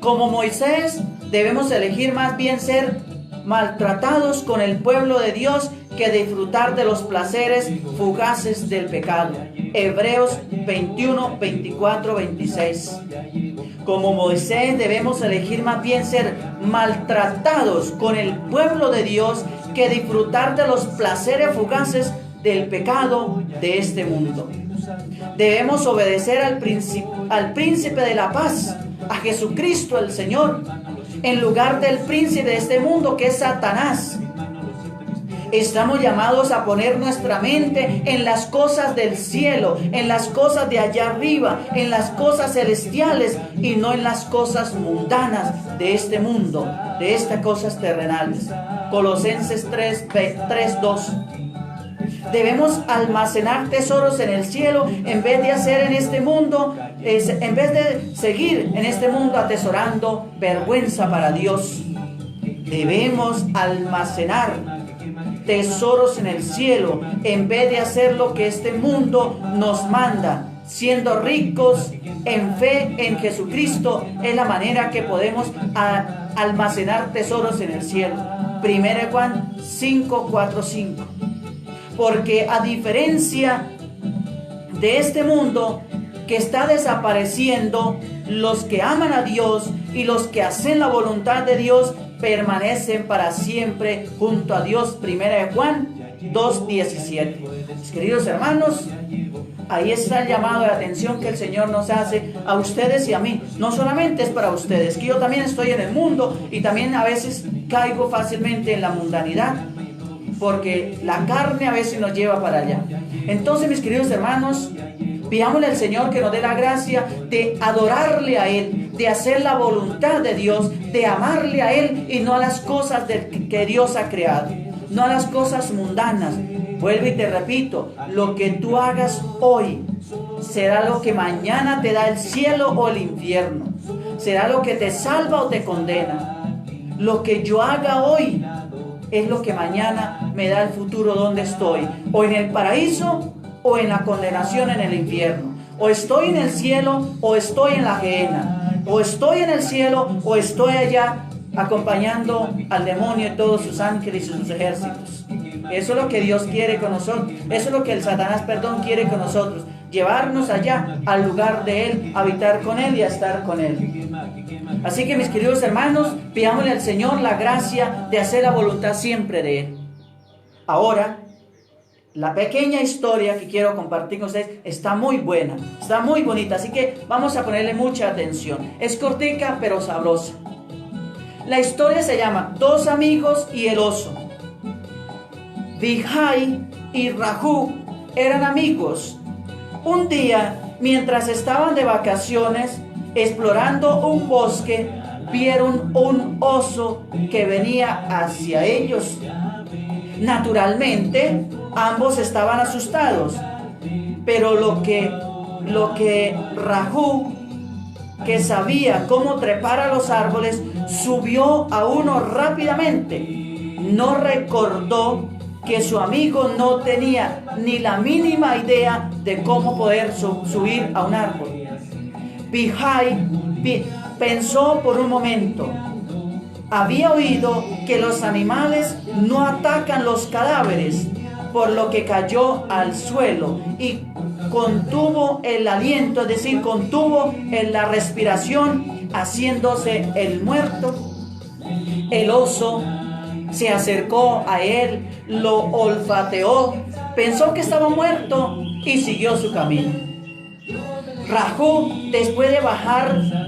como Moisés, debemos elegir más bien ser maltratados con el pueblo de Dios que disfrutar de los placeres fugaces del pecado. Hebreos 21, 24, 26. Como Moisés, debemos elegir más bien ser maltratados con el pueblo de Dios que disfrutar de los placeres fugaces del pecado de este mundo. Debemos obedecer al príncipe de la paz, a Jesucristo el Señor, en lugar del príncipe de este mundo que es Satanás. Estamos llamados a poner nuestra mente en las cosas del cielo, en las cosas de allá arriba, en las cosas celestiales y no en las cosas mundanas de este mundo, de estas cosas terrenales. Colosenses 3:2. Debemos almacenar tesoros en el cielo en vez de hacer en este mundo, en vez de seguir en este mundo atesorando vergüenza para Dios. Debemos almacenar tesoros en el cielo en vez de hacer lo que este mundo nos manda. Siendo ricos en fe en Jesucristo es la manera que podemos almacenar tesoros en el cielo. 1 Juan 5:4-5. Porque a diferencia de este mundo que está desapareciendo, los que aman a Dios y los que hacen la voluntad de Dios permanecen para siempre junto a Dios. 1 Juan 2:17. Mis queridos hermanos, ahí está el llamado de atención que el Señor nos hace a ustedes y a mí. No solamente es para ustedes, que yo también estoy en el mundo y también a veces caigo fácilmente en la mundanidad, porque la carne a veces nos lleva para allá. Entonces, mis queridos hermanos, pidámosle al Señor que nos dé la gracia de adorarle a Él, de hacer la voluntad de Dios, de amarle a Él y no a las cosas que Dios ha creado, no a las cosas mundanas. Vuelvo y te repito, lo que tú hagas hoy será lo que mañana te da el cielo o el infierno. Será lo que te salva o te condena. Lo que yo haga hoy es lo que mañana me da el futuro donde estoy, o en el paraíso o en la condenación en el infierno. O estoy en el cielo o estoy en la gehenna. O estoy en el cielo o estoy allá acompañando al demonio y todos sus ángeles y sus ejércitos. Eso es lo que Dios quiere con nosotros. Eso es lo que el Satanás, quiere con nosotros. Llevarnos allá, al lugar de Él, habitar con Él y a estar con Él. Así que, mis queridos hermanos, pidámosle al Señor la gracia de hacer la voluntad siempre de Él. Ahora, la pequeña historia que quiero compartir con ustedes está muy buena, está muy bonita, así que vamos a ponerle mucha atención. Es cortica pero sabrosa. La historia se llama Dos amigos y el oso. Vijay y Rajú eran amigos. Un día, mientras estaban de vacaciones, explorando un bosque, vieron un oso que venía hacia ellos. Naturalmente, ambos estaban asustados, pero lo que Rajú, que sabía cómo trepar a los árboles, subió a uno rápidamente. No recordó que su amigo no tenía ni la mínima idea de cómo poder subir a un árbol. Vijay pensó por un momento. Había oído que los animales no atacan los cadáveres, por lo que cayó al suelo y contuvo el aliento, es decir, contuvo la respiración, haciéndose el muerto. El oso se acercó a él, lo olfateó, pensó que estaba muerto y siguió su camino. Rajú, después de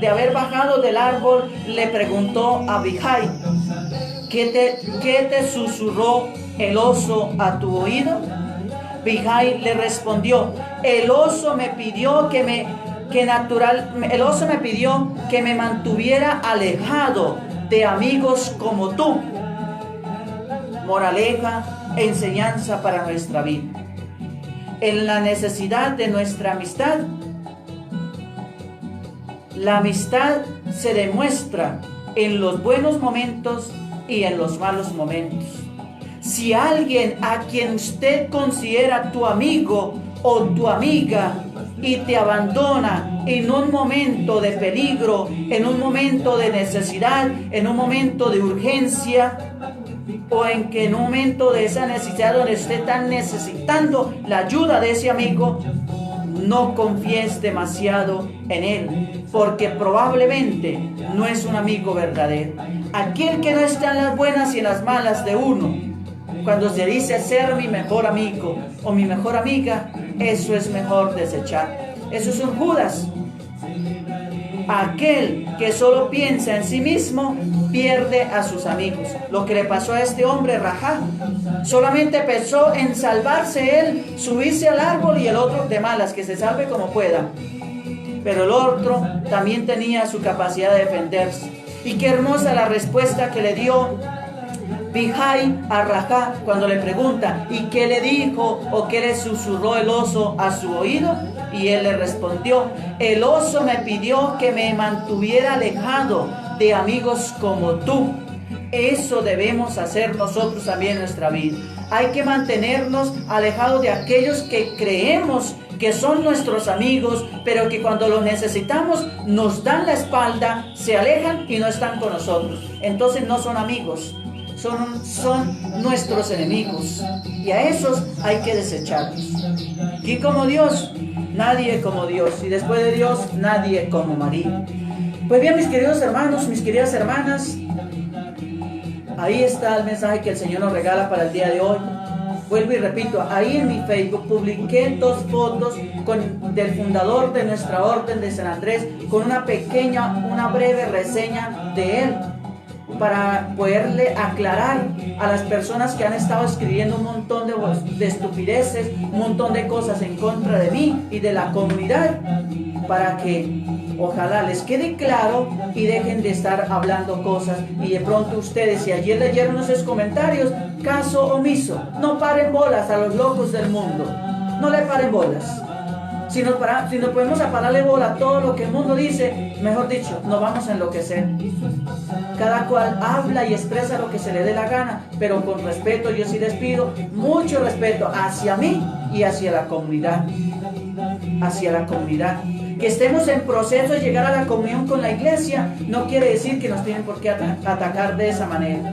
haber bajado del árbol, le preguntó a Vijay: ¿Qué te susurró el oso a tu oído? Vijay le respondió: el oso me pidió que me mantuviera alejado de amigos como tú. Moraleja, enseñanza para nuestra vida. En la necesidad de nuestra amistad, la amistad se demuestra en los buenos momentos y en los malos momentos. Si alguien a quien usted considera tu amigo o tu amiga y te abandona en un momento de peligro, en un momento de necesidad, en un momento de urgencia, o en un momento de esa necesidad donde usted está necesitando la ayuda de ese amigo, no confíes demasiado en él, porque probablemente no es un amigo verdadero. Aquel que no está en las buenas y en las malas de uno, cuando se dice ser mi mejor amigo o mi mejor amiga, eso es mejor desechar. Eso es un Judas. Aquel que solo piensa en sí mismo pierde a sus amigos. Lo que le pasó a este hombre, Rajá, solamente pensó en salvarse él, subirse al árbol, y el otro de malas, que se salve como pueda. Pero el otro también tenía su capacidad de defenderse. Y qué hermosa la respuesta que le dio Vijay a Rajá cuando le pregunta: ¿y qué le dijo o qué le susurró el oso a su oído? Y él le respondió: el oso me pidió que me mantuviera alejado de amigos como tú. Eso debemos hacer nosotros también en nuestra vida. Hay que mantenernos alejados de aquellos que creemos que son nuestros amigos, pero que cuando los necesitamos nos dan la espalda, se alejan y no están con nosotros. Entonces no son amigos, son nuestros enemigos, y a esos hay que desecharlos. ¿Quién como Dios? Nadie como Dios, y después de Dios, nadie como María. Pues bien, mis queridos hermanos, mis queridas hermanas, ahí está el mensaje que el Señor nos regala para el día de hoy. Vuelvo y repito, ahí en mi Facebook publiqué 2 fotos del fundador de nuestra orden de San Andrés con una breve reseña de él, para poderle aclarar a las personas que han estado escribiendo un montón de estupideces, un montón de cosas en contra de mí y de la comunidad, para que ojalá les quede claro y dejen de estar hablando cosas. Y de pronto ustedes, si ayer leyeron esos comentarios, caso omiso, no paren bolas a los locos del mundo, no le paren bolas. Si nos ponemos a pararle bola a todo lo que el mundo dice, mejor dicho, nos vamos a enloquecer. Cada cual habla y expresa lo que se le dé la gana, pero con respeto. Yo sí les pido mucho respeto hacia mí y hacia la comunidad. Hacia la comunidad. Que estemos en proceso de llegar a la comunión con la iglesia no quiere decir que nos tienen por qué atacar de esa manera.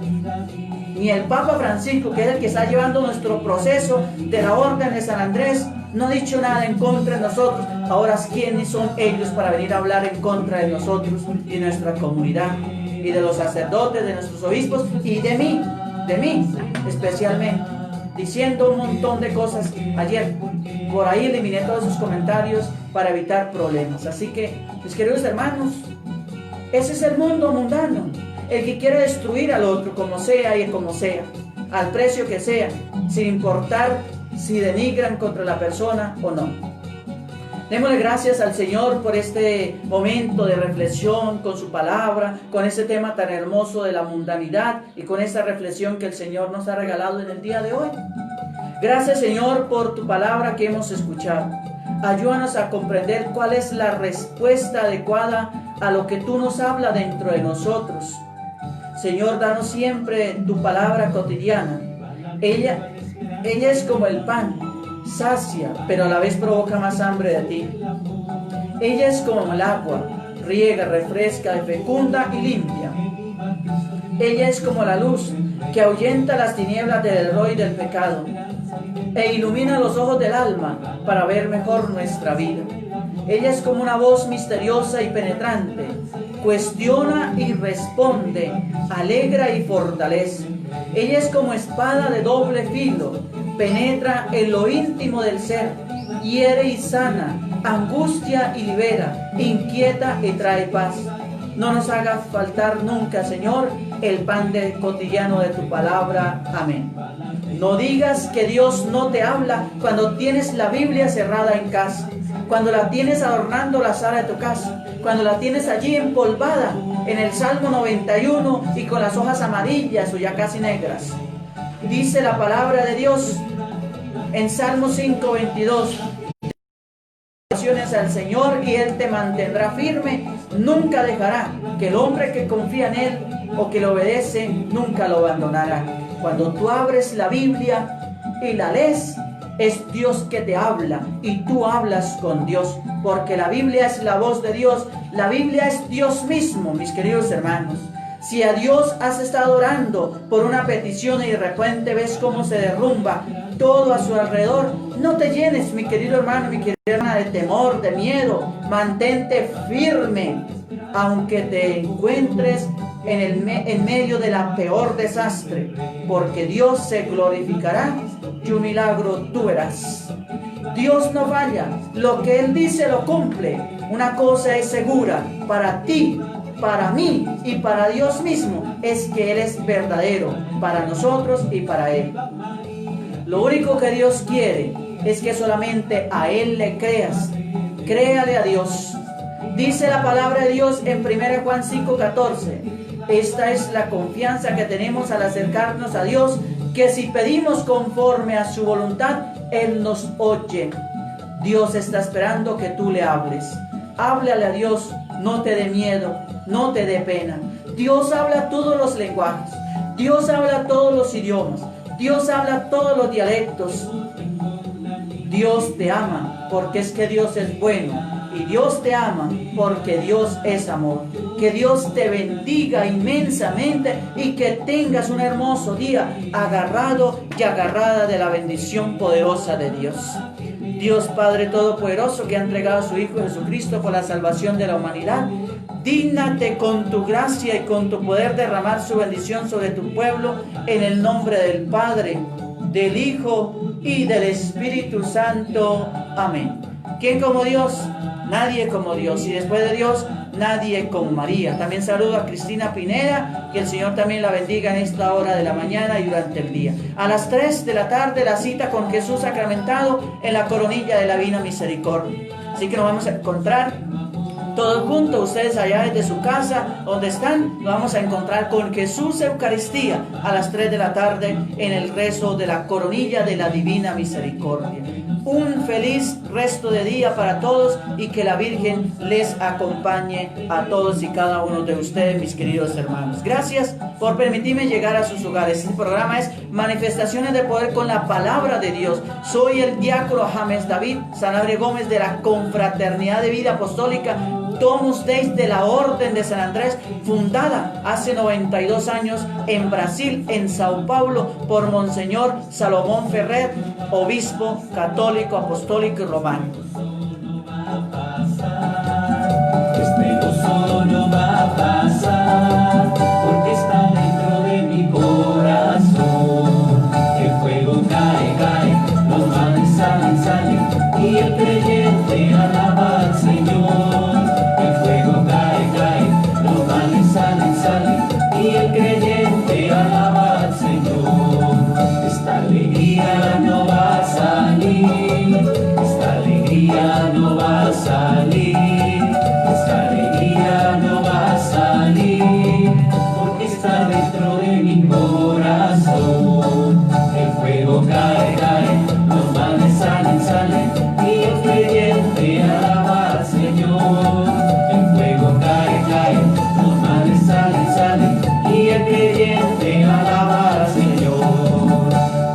Ni el Papa Francisco, que es el que está llevando nuestro proceso de la Orden de San Andrés, no ha dicho nada en contra de nosotros. Ahora, ¿quiénes son ellos para venir a hablar en contra de nosotros y de nuestra comunidad y de los sacerdotes, de nuestros obispos y de mí especialmente? Diciendo un montón de cosas ayer. Por ahí eliminé todos esos comentarios para evitar problemas. Así que, mis queridos hermanos, ese es el mundo mundano. El que quiere destruir al otro, como sea y como sea, al precio que sea, sin importar si denigran contra la persona o no. Démosle gracias al Señor por este momento de reflexión con su palabra, con ese tema tan hermoso de la mundanidad y con esta reflexión que el Señor nos ha regalado en el día de hoy. Gracias, Señor, por tu palabra que hemos escuchado. Ayúdanos a comprender cuál es la respuesta adecuada a lo que tú nos hablas dentro de nosotros. Señor, danos siempre tu palabra cotidiana. Ella es como el pan, sacia, pero a la vez provoca más hambre de ti. Ella es como el agua, riega, refresca, fecunda y limpia. Ella es como la luz, que ahuyenta las tinieblas del error y del pecado, e ilumina los ojos del alma para ver mejor nuestra vida. Ella es como una voz misteriosa y penetrante, cuestiona y responde, alegra y fortalece. Ella es como espada de doble filo, penetra en lo íntimo del ser, hiere y sana, angustia y libera, inquieta y trae paz. No nos haga faltar nunca, Señor, el pan cotidiano de tu palabra. Amén. No digas que Dios no te habla cuando tienes la Biblia cerrada en casa, cuando la tienes adornando la sala de tu casa, cuando la tienes allí empolvada en el Salmo 91 y con las hojas amarillas o ya casi negras. Dice la palabra de Dios en Salmo 5:22: al Señor y Él te mantendrá firme, nunca dejará, que el hombre que confía en Él o que le obedece nunca lo abandonará. Cuando tú abres la Biblia y la lees, es Dios que te habla y tú hablas con Dios, porque la Biblia es la voz de Dios, la Biblia es Dios mismo, mis queridos hermanos. Si a Dios has estado orando por una petición y de repente ves cómo se derrumba todo a su alrededor, no te llenes, mi querido hermano, mi querida hermana, de temor, de miedo. Mantente firme, aunque te encuentres en medio de la peor desastre, porque Dios se glorificará y un milagro tú verás. Dios no falla, lo que Él dice lo cumple. Una cosa es segura para ti, para mí y para Dios mismo, es que Él es verdadero para nosotros y para Él. Lo único que Dios quiere es que solamente a Él le creas. Créale a Dios. Dice la palabra de Dios en 1 Juan 5:14. Esta es la confianza que tenemos al acercarnos a Dios, que si pedimos conforme a su voluntad, Él nos oye. Dios está esperando que tú le hables. Háblale a Dios, no te dé miedo, no te dé pena. Dios habla todos los lenguajes, Dios habla todos los idiomas, Dios habla todos los dialectos. Dios te ama porque es que Dios es bueno. Y Dios te ama porque Dios es amor. Que Dios te bendiga inmensamente y que tengas un hermoso día agarrado y agarrada de la bendición poderosa de Dios. Dios Padre Todopoderoso, que ha entregado a su Hijo Jesucristo por la salvación de la humanidad, dígnate con tu gracia y con tu poder derramar su bendición sobre tu pueblo, en el nombre del Padre, del Hijo y del Espíritu Santo. Amén. ¿Quién como Dios? Nadie como Dios. Y después de Dios, nadie como María. También saludo a Cristina Pineda, que el Señor también la bendiga en esta hora de la mañana y durante el día. A las 3 de la tarde, la cita con Jesús sacramentado en la coronilla de la Divina Misericordia. Así que nos vamos a encontrar todos juntos, ustedes allá desde su casa, donde están, nos vamos a encontrar con Jesús Eucaristía a las 3 de la tarde en el rezo de la coronilla de la Divina Misericordia. Un feliz resto de día para todos y que la Virgen les acompañe a todos y cada uno de ustedes, mis queridos hermanos. Gracias por permitirme llegar a sus hogares. Este programa es Manifestaciones de Poder con la Palabra de Dios. Soy el diácono James David Sanabria Gómez de la Confraternidad de Vida Apostólica Domus Dei de la Orden de San Andrés, fundada hace 92 años en Brasil, en Sao Paulo, por Monseñor Salomón Ferrer, obispo católico, apostólico y romano. Este gozo no va a pasar, porque está dentro de mi corazón. El fuego cae, cae, los males salen, salen, y el creyente alaba al Señor. El fuego cae, cae, los males salen, salen, y el creyente alaba al Señor. Esta alegría no va a salir, esta alegría no va a salir, esta alegría no va a salir, porque está dentro de mi corazón. El fuego cae, cae, los males salen, salen, y el creyente alaba al Señor. El fuego cae, cae, los males salen, salen, y el creyente alaba al Señor.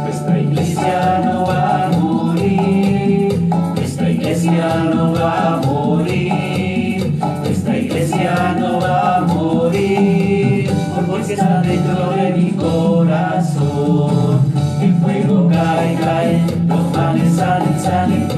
Nuestra iglesia no va a morir, nuestra iglesia no va a morir, nuestra iglesia no va a morir, porque está dentro de mi corazón. El fuego cae, cae, los males salen, salen,